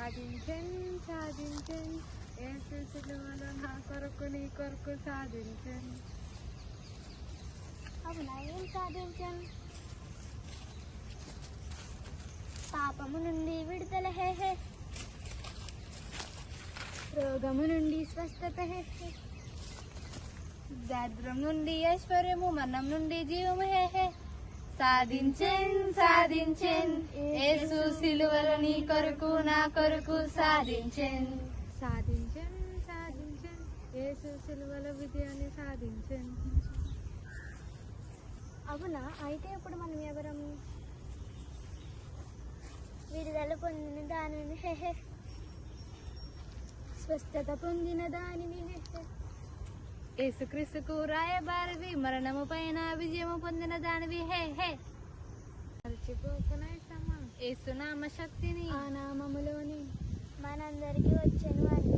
సాధించెన్ యేసు సిలువలో నా కొరకు నీ కొరకు సాధించెన్. అవునా, ఏం సాధించెన్? పాపము నుండి విడుదల హే హే, రోగము నుండి స్వస్థత హే హే, దారిద్ర్యం నుండి ఐశ్వర్యము, మరణం నుండి జీవము హే హే. సాధించెన్ యేసు సిలువలో నీ కొరకు నా కొరకు సాధించెన్. యేసు సిలువలో విజయాన్ని సాధించెన్. అవునా, అయితే ఇప్పుడు మనం ఎవరం? విడుదల పొందిన దానిని హే హే, స్వస్థత పొందిన దానిని హే హే, యేసుక్రీస్తుకు రాయబారివి, మరణము పైన విజయము పొందిన దానివి హే హే. మర్చిపోకునేసమ్మా యేసునామ శక్తిని, ఆ నామములోని మనందరికీ వచ్చెను అని.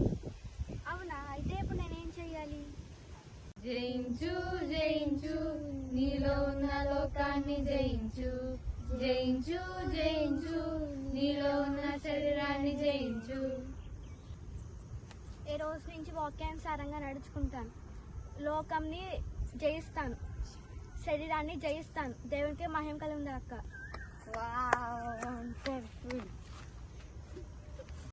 అవునా, అయితే ఇప్పుడు నేనేం చెయ్యాలి? జయించు జయించు నీలో ఉన్న లోకాన్ని జయించు. జయించు జయించు నీలో ఉన్న శరీరాన్ని జయించు. ఈ రోజు నుంచి వాక్యానుసారంగా నడుచుకుంటాను, లోకంని జయిస్తాను, శరీరాన్ని జయిస్తాను. దేవునికి మహిమ కలుగును గాక. Wow, wonderful.